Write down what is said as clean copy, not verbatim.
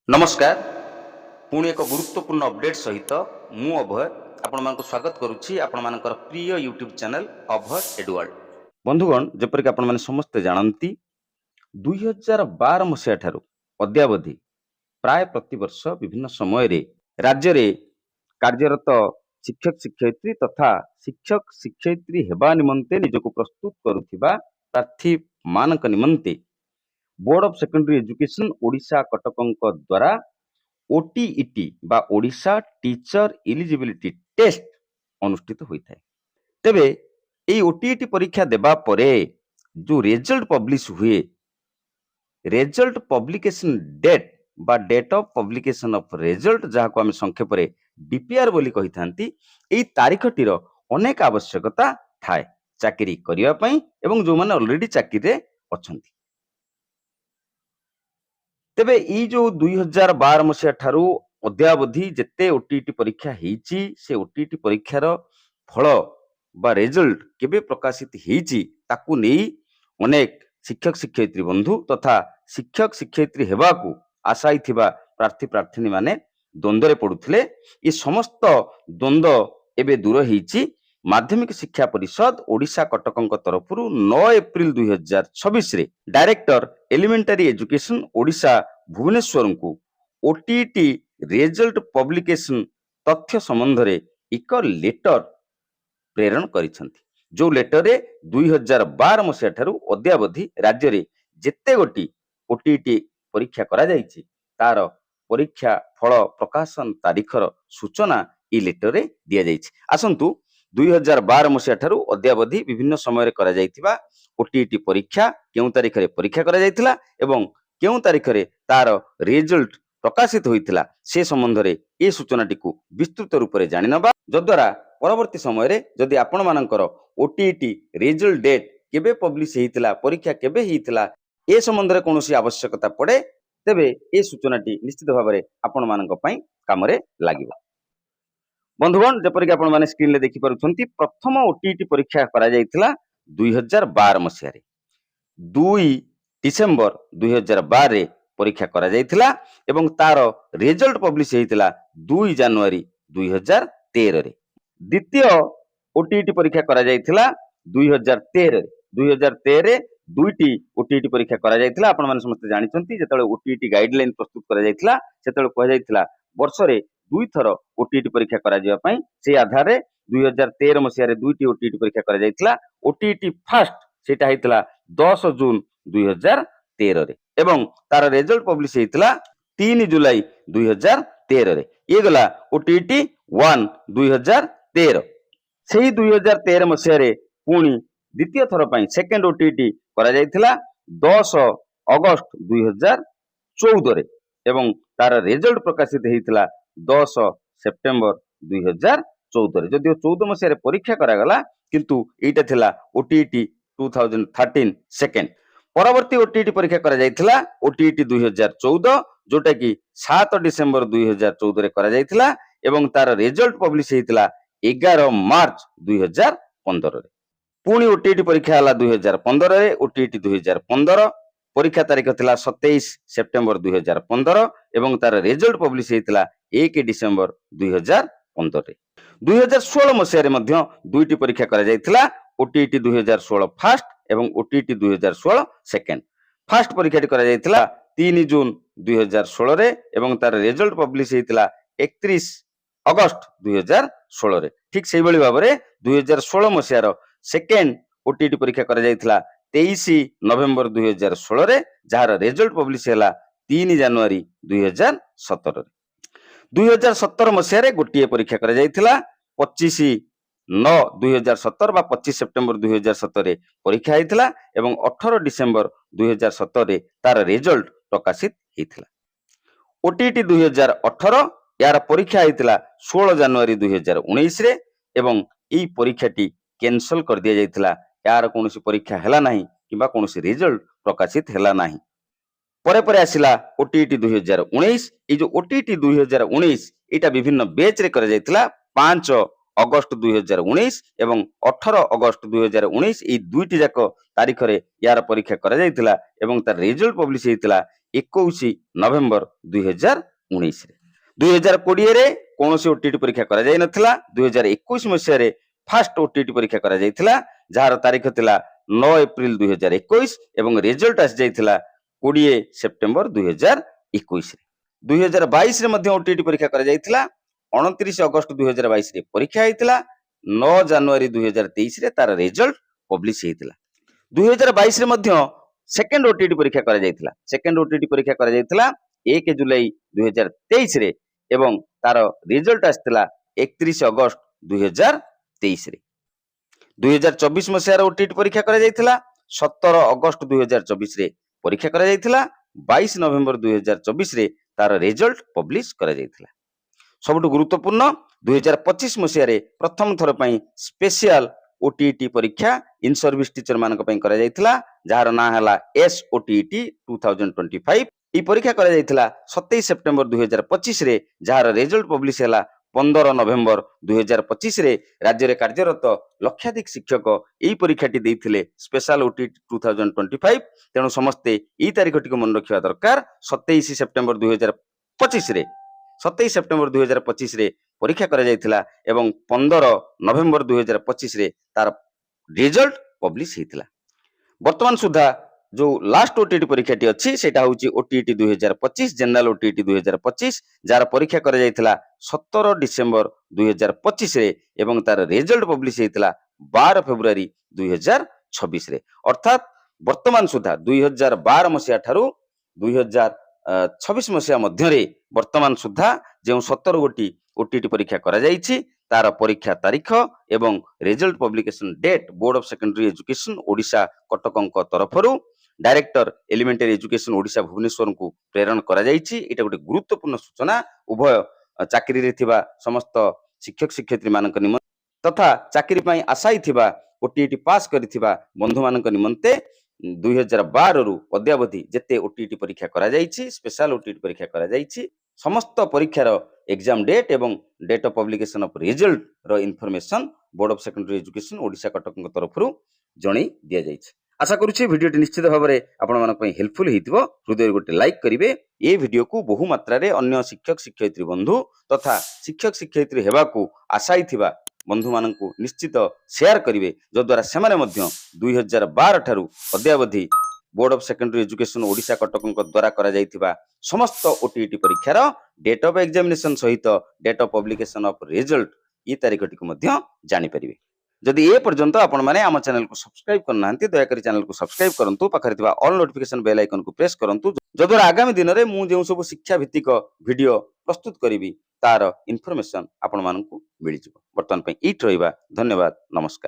नमस्कार पुणी एक गुरुत्वपूर्ण अपडेट सहित मु अभय आपण मानक स्वागत करुच्ची आपण मानकर प्रिय यूट्यूब चैनल अभय एडवर्ड। बंधुगण जेपरिक आपण माने समस्त जानती 2012 मसीहा ठारू अद्यावधि प्राय प्रतिवर्ष विभिन्न समय रे राज्य रे कार्यरत शिक्षक शिक्षयित्री तथा शिक्षक शिक्षयित्री हेबा निमंते निजको प्रस्तुत करुथिबा प्रार्थी मानक निमंते board of secondary education Odisha कटकंक द्वारा ओटीईटी बा ओडिशा टीचर एलिजिबिलिटी टेस्ट अनुष्ठित होता है। तेबे এই ओटीईटी परीक्षा देबा परे जो रिजल्ट पब्लिश हुए रिजल्ट पब्लिकेशन डेट बा date of publication of result जहाँ को आम संक्षेप में डीपीआर बोली कही थांती एई तारीखटीर अनेक आवश्यकता थाए चाकरी करिया पई एवं जो माने ऑलरेडी चाकरी रे अछंती। तेबे ई जो 2012 मसीहा ठारू अद्यावधि जेते ओटीईटी परीक्षा हेची से ओटीईटी परीक्षार फल बा रिजल्ट केबे प्रकाशित हेची ताकू नेई अनेक शिक्षक शिक्षयित्री बंधु तथा शिक्षक शिक्षयित्री हेबाकू आशाई थिबा प्रार्थी प्रार्थिनी माने द्वंद्व रे पडुथिले ई समस्त द्वंद्व एबे दूर हेची। माध्यमिक शिक्षा परिषद ओडिशा कटकंक तरफरु 9 एप्रिल 2026 रे director elementary education Odisha Bhubaneswar को ओटीईटी रिजल्ट पब्लिकेशन तथ्य संबंध रे एक लेटर प्रेरण करिसंती। जो लेटर रे 2012 मसीहा ठारू अद्यावधि राज्य रे जेते गोटी ओटीईटी परीक्षा करा जायछि तार परीक्षा फल प्रकाशन तारीखर सूचना ई लेटर रे दिया जायछि। आसंतु 2012 मसीहा ठारू अद्यावधि विभिन्न समय करा जायतिबा ओटीईटी परीक्षा केउ तारीख रे परीक्षा करा जायतिला एवं केउ तारीख रे तार रिजल्ट प्रकाशित होइतिला से संबंध रे ए सूचनाटी को विस्तृत रूप रे जानि नबा जद्वारा परवर्ती समय रे जदि आपण मानकर ओटीईटी रिजल्ट डेट केबे पब्लिश हेइतिला परीक्षा केबे हेइतिला ए संबंध रे कोनोसी आवश्यकता पड़े तेबे ए सूचनाटी निश्चित भाव रे आपण मानक पई काम रे लागिबो। बंधुगण जेपरिक आपण माने स्क्रीन ले देखि पारुछंती प्रथम ओटीईटी परीक्षा करा जायतिला 2012 मसीहा रे 2 डिसेंबर 2012 रे परीक्षा करा जायतिला एवं तार रिजल्ट पब्लिश हेइतिला 2 जनवरी 2013 रे। द्वितीय ओटीईटी परीक्षा करा जायतिला 2013 रे दुईटी ओटीईटी परीक्षा करा जायतिला। आपण माने समस्त जानिछंती जेतले ओटीईटी गाइडलाइन प्रस्तुत करा जायतिला सेतले कह जायतिला वर्ष रे दुई थर ओटीईटी परीक्षा करा जिया पई से आधार रे 2013 मसीहा रे दुईटी ओटीईटी परीक्षा करा जायतिला। ओटीईटी फर्स्ट सेटा हेतिला 10 जून 2013 रे एवं तार रिजल्ट पब्लिश हेतिला 3 जुलाई 2013 रे। ये गला ओटीईटी 1 2013 सेही 2013 मसीहा रे पुणी द्वितीय थर पई सेकंड ओटीईटी करा जायतिला 10 अगस्त 2014 रे एवं तार रिजल्ट प्रकाशित हेतिला 10 सेप्टेम्बर 2014 रे। जदियो 14 मसीहा रे परीक्षा करा गला किंतु एटा थिला ओटीईटी 2013 सेकंड। परवर्ती ओटीईटी परीक्षा करा जायतिला ओटीईटी 2014 जोटा कि 7 डिसेंबर 2014 रे करा जायतिला एवं तार रिजल्ट पब्लिश हेतिला 11 मार्च 2015 रे। पुणी ओटीईटी परीक्षा हला 2015 रे ओटीईटी 2015 परीक्षा तारीख थिला 27 सेप्टेम्बर 2015 एवं तार रिजल्ट पब्लिश हेतिला 1 डिसेंबर 2015 रे। 2016 मसीहा रे मध्य दुईटी परीक्षा करा जायतिला ओटीईटी 2016 फर्स्ट एवं ओटीईटी 2016 सेकंड। फर्स्ट परीक्षाटी करा जायतिला 3 जून 2016 रे एवं तार रिजल्ट पब्लिश हेतिला 31 अगस्त 2016 रे। ठीक सेही बळी भाबरे 2016 मसीहा रो सेकंड ओटीईटी परीक्षा करा जायतिला 23 नवेम्बर 2016 रे जहार रिजल्ट पब्लिश हैला 3 जनवरी 2017 रे। 2017 मसीहा रे गोटिए परीक्षा करा जायतिला 25 9 2017 बा 25 सेप्टेम्बर 2017 रे परीक्षा हेतिला एवं 18 डिसेंबर 2017 रे तार रिजल्ट प्रकाशित हेतिला। ओटीईटी 2018 यार परीक्षा हेतिला 16 जनवरी 2019 रे एवं एई परीक्षाटी कैंसल कर दिया जायतिला यार कोनोसी परीक्षा हैला नाही किबा कोनोसी रिजल्ट प्रकाशित हैला नाही। परे परे आसिला ओटीईटी 2019 ए जो ओटीईटी 2019 एटा विभिन्न बैच रे करा जायतिला 5 अगस्त 2019 एवं 18 अगस्त 2019 ए दुईटी जाक तारीख रे यार परीक्षा करा जायतिला एवं तार रिजल्ट पब्लिश हेतिला 21 ନଭେମ୍ବର 2019 ରେ। 2020 ରେ କୌଣସି ଓଟିଇଟି ପରୀକ୍ଷା କରାଯାଇ ନଥିଲା। 2021 ମସିହାରେ ଫାଷ୍ଟ ଓଟିଇଟି ପରୀକ୍ଷା କରାଯାଇଥିଲା, ଯାହାର ତାରିଖ ଥିଲା 9 ଏପ୍ରିଲ 2021 ଏବଂ ରେଜଲ୍ଟ ଆସି ଯାଇଥିଲା 20 ସେପ୍ଟେମ୍ବର 2021 ରେ। 2022 ରେ ମଧ୍ୟ ଓଟିଇଟି ପରୀକ୍ଷା କରାଯାଇଥିଲା। 29 ଅଗଷ୍ଟ 2022 ରେ ପରୀକ୍ଷା ହେଇଥିଲା। 9 ଜାନୁଆରୀ 2023 ରେ ତାର ରେଜଲ୍ଟ ପବ୍ଲିଶ ହେଇଥିଲା। 2022 ରେ ମଧ୍ୟ ସେକେଣ୍ଡ ଓଟିଇଟି ପରୀକ୍ଷା କରାଯାଇଥିଲା। ସେକେଣ୍ଡ ଓଟିଇଟି ପରୀକ୍ଷା କରାଯାଇଥିଲା 1 ଜୁଲାଇ 2023 ରେ ଏବଂ ତାର ରେଜଲ୍ଟ ଆସିଥିଲା 31 ଅଗଷ୍ଟ 2023 ରେ। 2024 ମସିହାର ଓଟିଇଟି ପରୀକ୍ଷା କରାଯାଇଥିଲା। 17 ଅଗଷ୍ଟ 2024 ରେ ପରୀକ୍ଷା କରାଯାଇଥିଲା। 22 ନଭେମ୍ବର 2024 ରେ ତାର ରେଜଲ୍ଟ ପବ୍ଲିଶ କରାଯାଇଥିଲା। ସବୁଠୁ ଗୁରୁତ୍ୱପୂର୍ଣ୍ଣ 2025 ମସିହାରେ ପ୍ରଥମ ଥର ପାଇଁ ସ୍ପେଶିଆଲ ଓଟିଇଟି ପରୀକ୍ଷା ଇନ ସର୍ଭିସ ଟିଚର ମାନଙ୍କ ପାଇଁ କରାଯାଇଥିଲା, ଯାହାର ନାଁ ହେଲା SOTET 2025। ଏହି ପରୀକ୍ଷା କରାଯାଇଥିଲା 27 ସେପ୍ଟେମ୍ବର 2025 ରେ, ଯାହାର ରେଜଲ୍ଟ ପବ୍ଲିଶ ହେଲା 15 ନଭେମ୍ବର 2025 ରେ। ରାଜ୍ୟରେ କାର୍ଯ୍ୟରତ ଲକ୍ଷାଧିକ ଶିକ୍ଷକ ଏହି ପରୀକ୍ଷାଟି ଦେଇଥିଲେ ସ୍ପେଶାଲ ଓଟିଇଟି 2025। ତେଣୁ ସମସ୍ତେ ଏହି ତାରିଖଟିକୁ ମନେ ରଖିବା ଦରକାର। 27 ସେପ୍ଟେମ୍ବର 2025 ରେ 27 ସେପ୍ଟେମ୍ବର 2025 ରେ ପରୀକ୍ଷା କରାଯାଇଥିଲା ଏବଂ 15 ନଭେମ୍ବର 2025 ରେ ତାର ରେଜଲ୍ଟ ପବ୍ଲିଶ ହେଇଥିଲା। ବର୍ତ୍ତମାନ ସୁଦ୍ଧା जो लास्ट ओटीटी परीक्षाटी अच्छी सेटा होची ओटीटी 2025 जनरल ओटीटी 2025, जार परीक्षा करा जायतिला 17 डिसेंबर 2025 रे एवं तार रिजल्ट पब्लिश हेतिला 12 फेब्रुआरी 2026 रे। अर्थात वर्तमान सुधा 2012 मसिया ठारू 2026 मसिया मध्य रे वर्तमान सुधा जो 17 गोटी ओटीटी परीक्षा करा जायछि तार परीक्षा तारीख एवं result publication date board of secondary education Odisha कटकंक तरफरु director elementary education Odisha Bhubaneswar को प्रेरण करा जायछि। एटा गोटे गुरुत्वपूर्ण सूचना उभय चाकरी रे थिबा समस्त शिक्षक शिक्षयित्री मानक निमंते तथा चाकरी पई आशाई थिबा ओटीटी पास करिथिबा बंधु मानक निमंते 2012 रु अद्यावधि जेते ओटीटी परीक्षा करा जायछि स्पेशल ओटीटी परीक्षा करा जायछि समस्त परीक्षार एग्जाम डेट एवं date of publication of result रो information board of secondary education Odisha Cuttack तरफरु जणै दिया जायछि। आशा करूछि भिडियोटी निश्चित भाव में आपण मानक पई हेल्पफुल हेतिबो। हृदय गोटे लाइक करिवे। ए भिडियो को बहु मात्रा रे अन्य शिक्षक शिक्षयित्री बंधु तथा शिक्षक शिक्षयित्री हेबाकू आशाई थिबा बंधु मानकू निश्चित शेयर करिवे, जो द्वारा सेमाने मध्य 2012 ठारू अद्यावधि board of secondary education Odisha कटकंक द्वारा करा जायतिबा समस्त ओटीटी परीक्षार डेट ऑफ एग्जामिनेशन सहित date of publication of result ई तारीखटी को मध्य जानि परिवे। जदि ए पर्यंत आपण माने आम चैनल को सब्सक्राइब करनांती दया करी चैनल को सब्सक्राइब करंतु, पाखरे थिबा ऑल नोटिफिकेशन बेल आइकन को प्रेस करंतु, जो द्वारा आगामी दिन रे मु जेउ सब शिक्षा भित्तिक वीडियो प्रस्तुत करिवि तार इन्फॉर्मेशन आपण मानकू मिलि जिवो। वर्तमान पई इट रहिबा। धन्यवाद, नमस्कार।